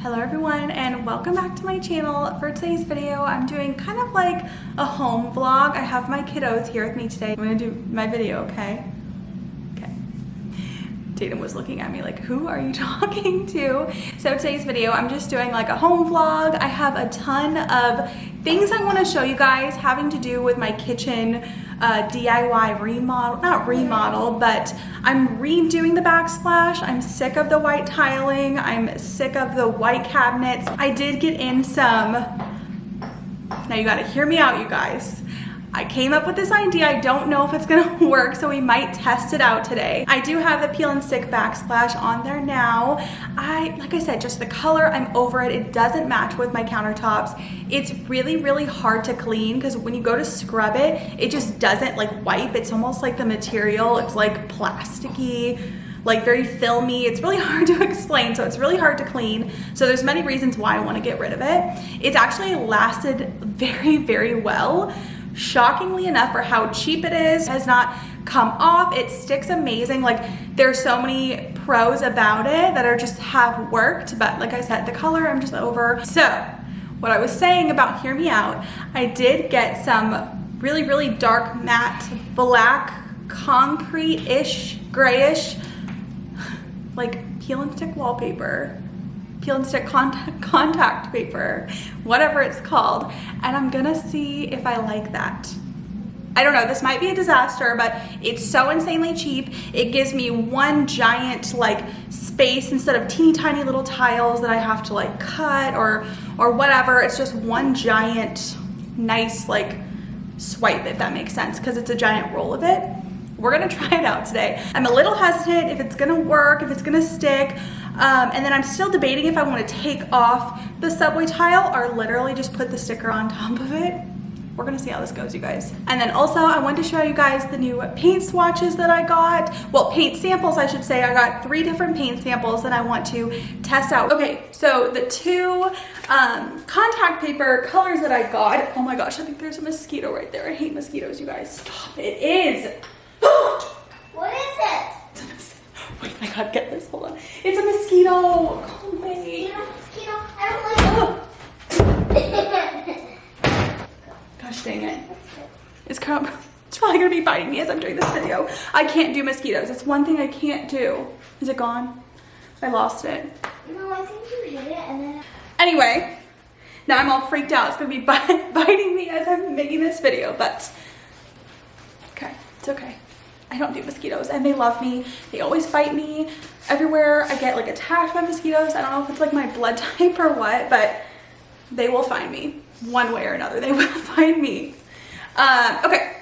Hello everyone and welcome back to my channel. For today's video, I'm doing kind of like a home vlog. I have my kiddos here with me today. I'm gonna do my video, okay? Okay. Tatum was looking at me like, who are you talking to? So today's video, I'm just doing like a home vlog. I have a ton of things I wanna show you guys having to do with my kitchen DIY remodel, not remodel, but I'm redoing the backsplash. I'm sick of the white tiling. I'm sick of the white cabinets. I did get in some, now you gotta hear me out, you guys. I came up with this idea. I don't know if it's gonna work, so we might test it out today. I do have the peel and stick backsplash on there now. Like I said, just the color, I'm over it. It doesn't match with my countertops. It's really, really hard to clean because when you go to scrub it, it just doesn't like wipe. It's almost like the material, it's like plasticky, like very filmy. It's really hard to explain, so it's really hard to clean. So there's many reasons why I want to get rid of it. It's actually lasted very, very well. Shockingly enough, for how cheap it is, has not come off. It sticks amazing. Like there's so many pros about it that are just have worked, but like I said, the color I'm just over. So what I was saying about hear me out, I did get some really, really dark matte black concrete-ish, grayish, like peel and stick wallpaper. Peel and stick contact paper, whatever it's called, and I'm gonna see if I like that. I don't know, this might be a disaster, but it's so insanely cheap. It gives me one giant like space instead of teeny tiny little tiles that I have to like cut or whatever. It's just one giant nice like swipe, if that makes sense, because it's a giant roll of it. We're gonna try it out today. I'm a little hesitant if it's gonna work, if it's gonna stick. And then I'm still debating if I want to take off the subway tile or literally just put the sticker on top of it. We're gonna see how this goes, you guys. And then also I wanted to show you guys the new paint swatches that I got. Well, paint samples, I should say. I got 3 different paint samples that I want to test out. Okay, so the 2 contact paper colors that I got. Oh my gosh, I think there's a mosquito right there. I hate mosquitoes, you guys. Stop, it is. What is it? Wait, I gotta get this, hold on. It's a mosquito, calm me. Mosquito, I don't like it. Gosh dang it. It's probably gonna be biting me as I'm doing this video. I can't do mosquitoes, it's one thing I can't do. Is it gone? I lost it. No, I think you hit it and then... Anyway, now I'm all freaked out. It's gonna be biting me as I'm making this video, but okay, it's okay. I don't do mosquitoes and they love me. They always bite me everywhere. I get like attacked by mosquitoes. I don't know if it's like my blood type or what, but they will find me one way or another. They will find me. Okay,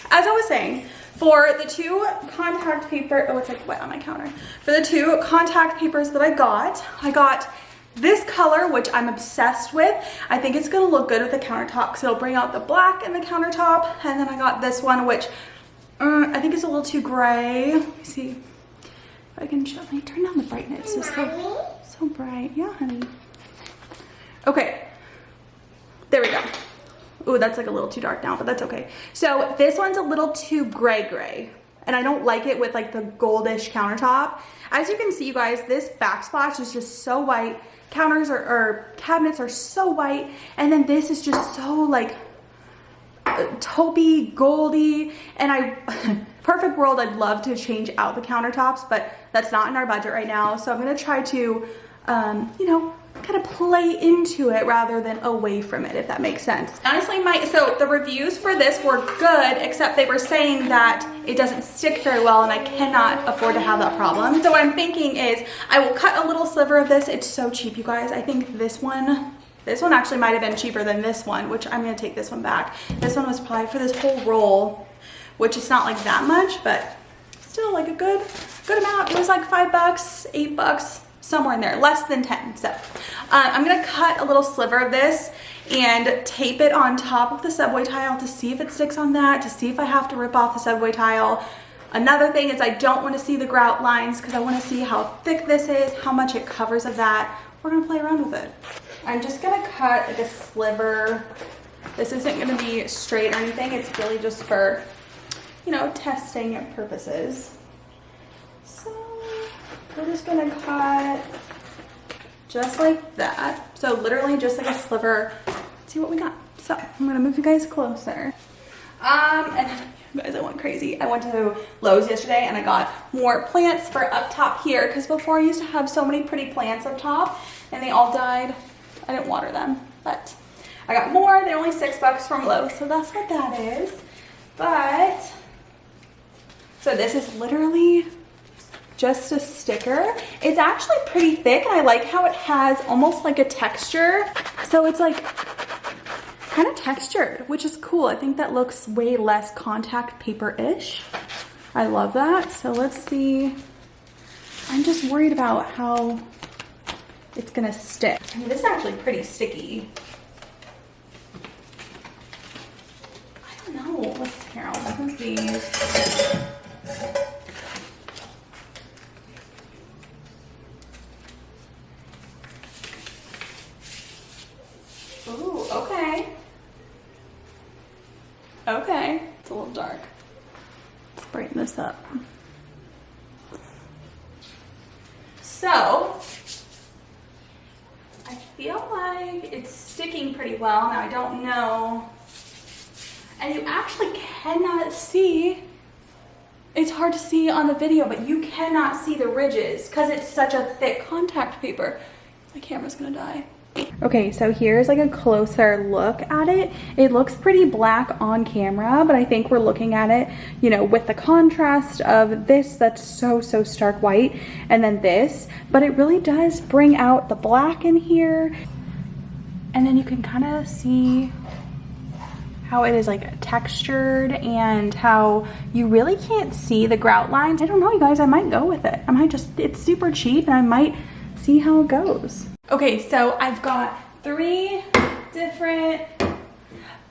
as I was saying, for the 2 contact paper, oh, it's like wet on my counter. For the 2 contact papers that I got this color, which I'm obsessed with. I think it's gonna look good with the countertop because it'll bring out the black in the countertop. And then I got this one, which I think it's a little too gray. Let me see if I can let me turn down the brightness. It's so bright. Yeah, honey. Okay, there we go. Ooh, that's like a little too dark now, but that's okay. So this one's a little too gray, and I don't like it with like the goldish countertop. As you can see, you guys, this backsplash is just so white. Counters or cabinets are so white, and then this is just so like taupey, goldy, and perfect world, I'd love to change out the countertops, but that's not in our budget right now. So I'm gonna try to, you know, kind of play into it rather than away from it, if that makes sense. Honestly, so the reviews for this were good, except they were saying that it doesn't stick very well, and I cannot afford to have that problem. So what I'm thinking is I will cut a little sliver of this. It's so cheap, you guys. I think this one actually might have been cheaper than this one, which I'm gonna take this one back. This one was probably for this whole roll, which is not like that much, but still like a good amount. It was like $5, $8, somewhere in there, less than 10. So I'm gonna cut a little sliver of this and tape it on top of the subway tile to see if it sticks on that, to see if I have to rip off the subway tile. Another thing is I don't want to see the grout lines because I want to see how thick this is, how much it covers of that. We're gonna play around with it. I'm just gonna cut like a sliver. This isn't gonna be straight or anything. It's really just for, you know, testing purposes. So we're just gonna cut just like that. So literally just like a sliver. Let's see what we got. So I'm gonna move you guys closer. And you guys, I went crazy. I went to Lowe's yesterday and I got more plants for up top here because before I used to have so many pretty plants up top and they all died. I didn't water them, but I got more. They're only $6 from Lowe's, so that's what that is. But, so this is literally just a sticker. It's actually pretty thick and I like how it has almost like a texture. So it's like kind of textured, which is cool. I think that looks way less contact paper-ish. I love that. So let's see. I'm just worried about how it's gonna stick. I mean, this is actually pretty sticky. I don't know. Let's here. I'll open these. Ooh, okay. Okay, it's a little dark. Let's brighten this up. So, I feel like it's sticking pretty well. Now, I don't know. And you actually cannot see. It's hard to see on the video, but you cannot see the ridges because it's such a thick contact paper. My camera's gonna die. Okay, so here's like a closer look at it. It looks pretty black on camera, but I think we're looking at it, you know, with the contrast of this that's so stark white and then this, but it really does bring out the black in here. And then you can kind of see how it is like textured and how you really can't see the grout lines. I don't know, you guys, I might go with it. I might just, it's super cheap and I might see how it goes. Okay, so I've got 3 different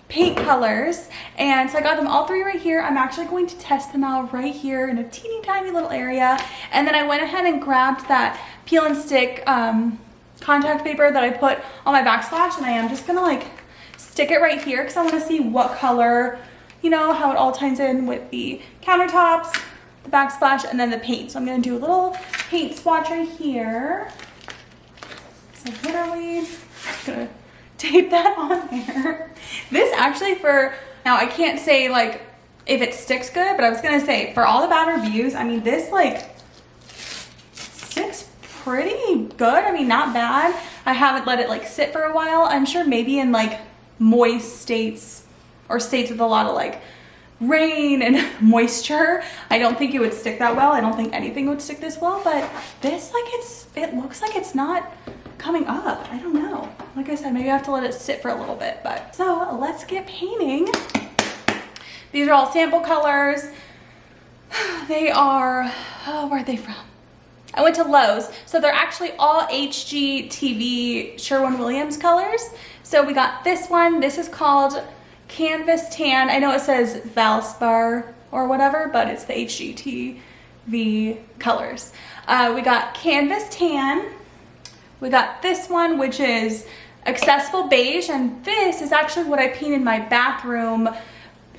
paint colors, and so I got them all 3 right here. I'm actually going to test them out right here in a teeny tiny little area, and then I went ahead and grabbed that peel and stick contact paper that I put on my backsplash, and I am just gonna like stick it right here because I want to see what color, you know, how it all ties in with the countertops, the backsplash, and then the paint. So I'm gonna do a little paint swatch right here. So literally just gonna tape that on there. This actually now I can't say like if it sticks good, but I was gonna say for all the bad reviews, I mean this like sticks pretty good. I mean, not bad. I haven't let it like sit for a while. I'm sure maybe in like moist states or states with a lot of like rain and moisture, I don't think it would stick that well. I don't think anything would stick this well, but this like it looks like it's not coming up. I don't know. Like I said, maybe I have to let it sit for a little bit, but so let's get painting. These are all sample colors. They are, oh, where are they from? I went to Lowe's. So they're actually all HGTV Sherwin-Williams colors. So we got this one. This is called Canvas Tan. I know it says Valspar or whatever, but it's the HGTV colors. We got Canvas Tan. We got this one, which is Accessible Beige, and this is actually what I painted my bathroom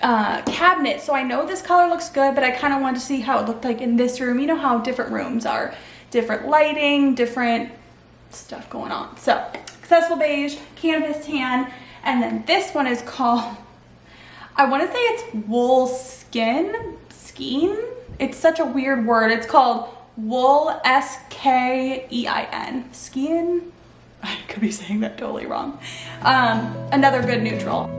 cabinet. So I know this color looks good, but I kind of wanted to see how it looked like in this room. You know how different rooms are, different lighting, different stuff going on. So Accessible Beige, Canvas Tan, and then this one is called, I want to say it's Wool Skein. It's such a weird word. It's called Wool Skein. Skein? I could be saying that totally wrong. Another good neutral.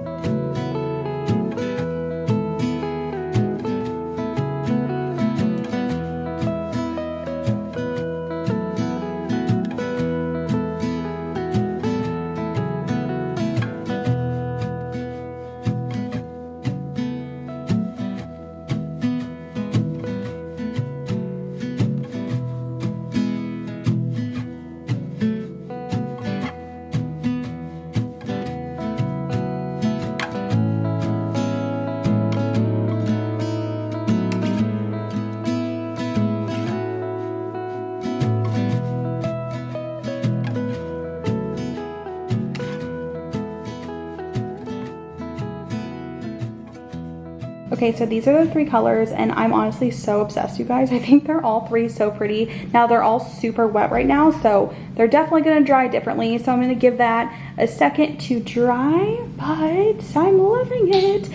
Okay, so these are the 3 colors, and I'm honestly so obsessed, you guys. I think they're all 3 so pretty. Now, they're all super wet right now, so they're definitely gonna dry differently. So I'm gonna give that a second to dry, but I'm loving it.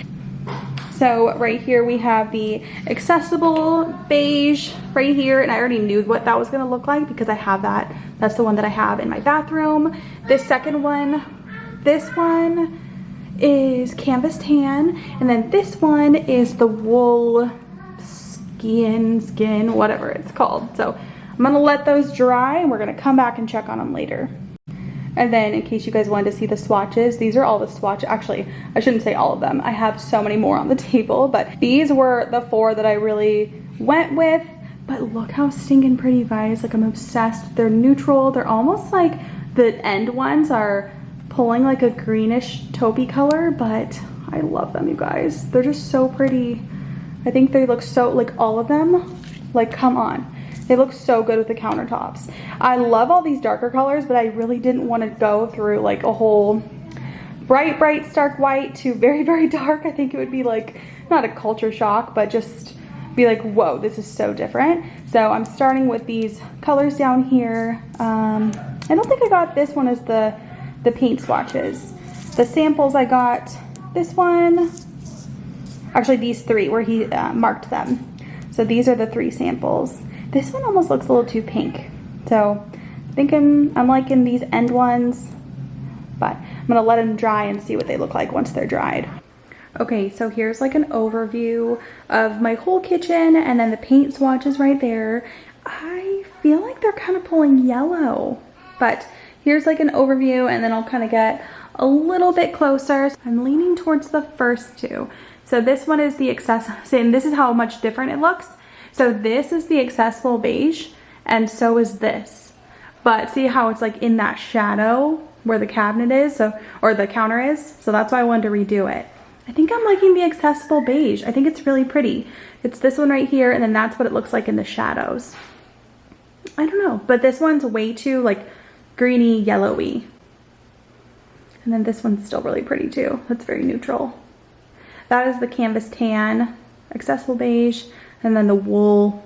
So right here we have the accessible beige right here, and I already knew what that was gonna look like because I have that. That's the one that I have in my bathroom. This second one, this one is canvas tan, and then this one is the wool skin, whatever it's called. So I'm gonna let those dry, and we're gonna come back and check on them later. And then in case you guys wanted to see the swatches, these are all the swatches. Actually, I shouldn't say all of them. I have so many more on the table, but these were the 4 that I really went with. But look how stinking pretty, guys. Like, I'm obsessed. They're neutral. They're almost like the end ones are pulling like a greenish taupey color, but I love them, you guys. They're just so pretty. I think they look so, like, all of them, like, come on. They look so good with the countertops. I love all these darker colors, but I really didn't want to go through like a whole bright, stark white to very, very dark. I think it would be like, not a culture shock, but just be like, whoa, this is so different. So I'm starting with these colors down here. I don't think I got this one as the paint swatches. The samples, I got this one. Actually, these 3 where he marked them. So these are the 3 samples. This one almost looks a little too pink. So I'm liking these end ones, but I'm gonna let them dry and see what they look like once they're dried. Okay, so here's like an overview of my whole kitchen, and then the paint swatches right there. I feel like they're kind of pulling yellow, but here's like an overview, and then I'll kind of get a little bit closer. I'm leaning towards the first 2. So this one is the and this is how much different it looks. So this is the accessible beige, and so is this. But see how it's like in that shadow where the cabinet is, or the counter is? So that's why I wanted to redo it. I think I'm liking the accessible beige. I think it's really pretty. It's this one right here, and then that's what it looks like in the shadows. I don't know, but this one's way too like greeny, yellowy. And then this one's still really pretty too. That's very neutral. That is the canvas tan, accessible beige, and then the wool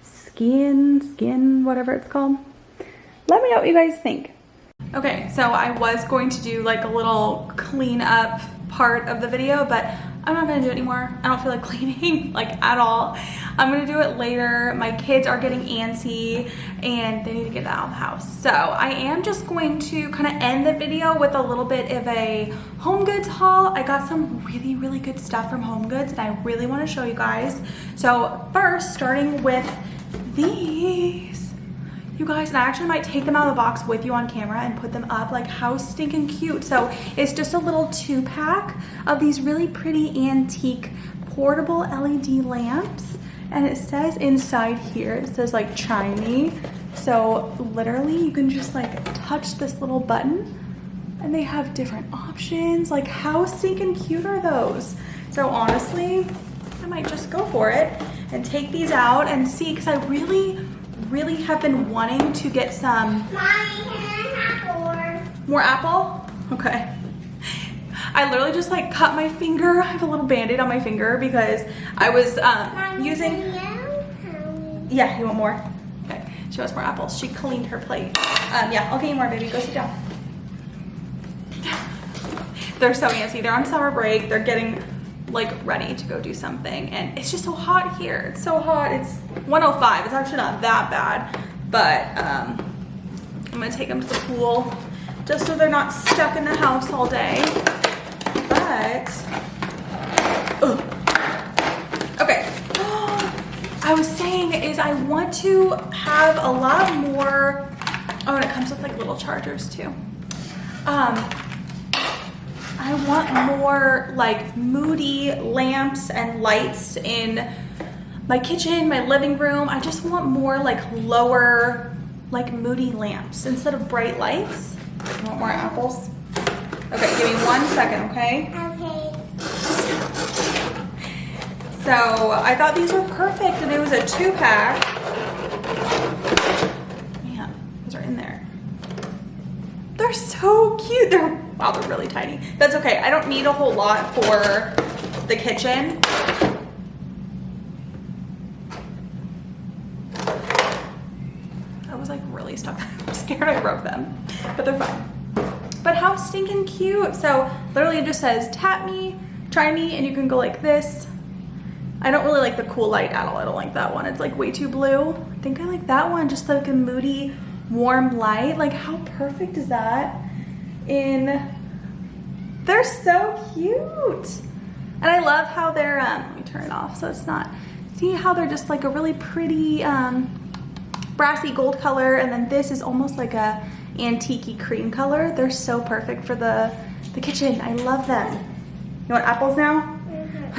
skin, whatever it's called. Let me know what you guys think. Okay, so I was going to do like a little clean up part of the video, but I'm not gonna do it anymore. I don't feel like cleaning like at all. I'm gonna do it later. My kids are getting antsy and they need to get out of the house. So I am just going to kind of end the video with a little bit of a HomeGoods haul. I got some really, really good stuff from HomeGoods and I really want to show you guys. So first, starting with these. You guys, and I actually might take them out of the box with you on camera and put them up. Like, how stinking cute. So it's just a little 2-pack of these really pretty antique portable LED lamps. And it says inside here, it says like chimey. So literally you can just like touch this little button and they have different options. Like, how stinking cute are those? So honestly, I might just go for it and take these out and see, because I really have been wanting to get some. More apple? Okay. I literally just like cut my finger. I have a little band-aid on my finger because I was using. Yeah, you want more? Okay. She wants more apples. She cleaned her plate. Yeah, I'll get you more, baby. Go sit down. They're so antsy. They're on summer break. They're getting like ready to go do something, and it's just so hot here. It's so hot. It's 105. It's actually not that bad, but I'm gonna take them to the pool just so they're not stuck in the house all day. But okay, I was saying is I want to have a lot more. Oh, and it comes with like little chargers too. I want more like moody lamps and lights in my kitchen, my living room. I just want more like lower, like moody lamps instead of bright lights. You want more apples? Okay, give me 1 second, okay? Okay. So I thought these were perfect, and it was a 2-pack. Man, those are in there. They're so cute. Wow, they're really tiny. That's okay. I don't need a whole lot for the kitchen. broke them, but they're fine. But how stinking cute. So literally it just says, tap me, try me, and you can go like this. I don't really like the cool light at all. I don't like that one. It's like way too blue. I think I like that one, just like a moody, warm light. Like how perfect is that? They're so cute. And I love how they're, let me turn it off so it's not, see how they're just like a really pretty brassy gold color, and then this is almost like a antique-y cream color. They're so perfect for the kitchen. I love them. You want apples now?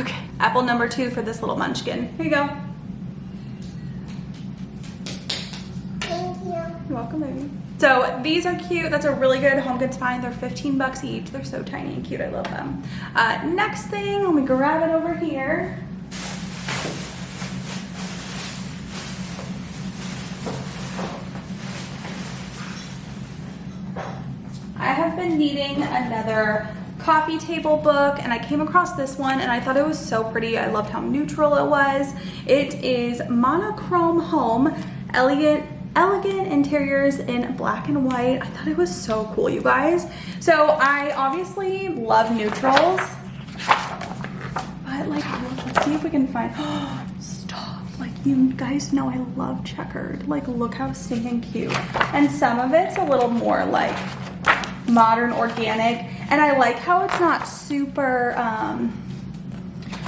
Okay, apple number 2 for this little munchkin. Here you go. Thank you. You're welcome, baby. So these are cute. That's a really good HomeGoods find. They're 15 bucks each. They're so tiny and cute. I love them. Next thing, let me grab it over here. I have been needing another coffee table book, and I came across this one and I thought it was so pretty. I loved how neutral it was. It is Monochrome Home, elegant interiors in black and white. I thought it was so cool, you guys. So I obviously love neutrals, but like, let's see if we can find, stop. Like, you guys know I love checkered. Like, look how stinking cute. And some of it's a little more like modern, organic, and I like how it's not super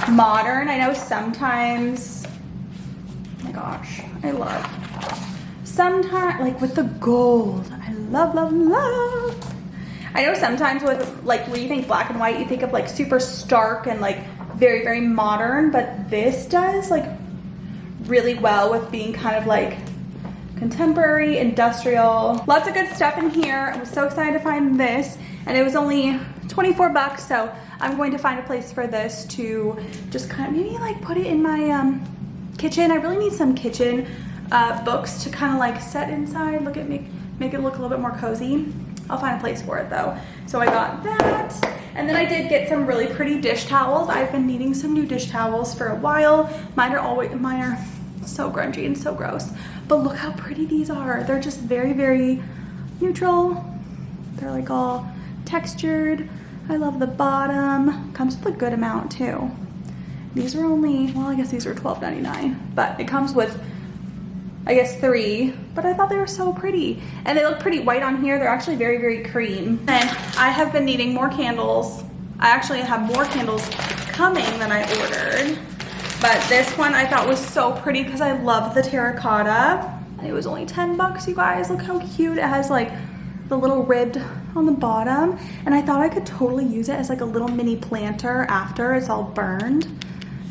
modern. I know sometimes, oh my gosh, I love, sometimes like with the gold, I love. I know sometimes with like when you think black and white, you think of like super stark and like very, very modern, but this does like really well with being kind of like contemporary, industrial. Lots of good stuff in here. I was so excited to find this, and it was only 24 bucks, so I'm going to find a place for this to just kind of maybe like put it in my kitchen. I really need some kitchen books to kind of like set inside, make it look a little bit more cozy. I'll find a place for it though. So I got that, and then I did get some really pretty dish towels. I've been needing some new dish towels for a while. Mine are so grungy and so gross, but look how pretty these are. They're just very, very neutral. They're like all textured. I love the bottom. Comes with a good amount too. These are only, well, I guess these are $12.99, but it comes with, I guess, 3, but I thought they were so pretty. And they look pretty white on here. They're actually very, very cream. And I have been needing more candles. I actually have more candles coming than I ordered. But this one I thought was so pretty because I love the terracotta. And it was only 10 bucks, you guys. Look how cute. It has like the little ribbed on the bottom. And I thought I could totally use it as like a little mini planter after it's all burned.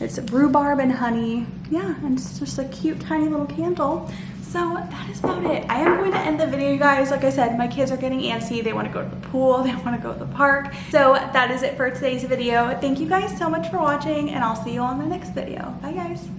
It's rhubarb and honey. Yeah, and it's just a cute, tiny little candle. So that is about it. I am going to end the video, you guys. Like I said, my kids are getting antsy. They want to go to the pool. They want to go to the park. So that is it for today's video. Thank you guys so much for watching, and I'll see you on my next video. Bye, guys.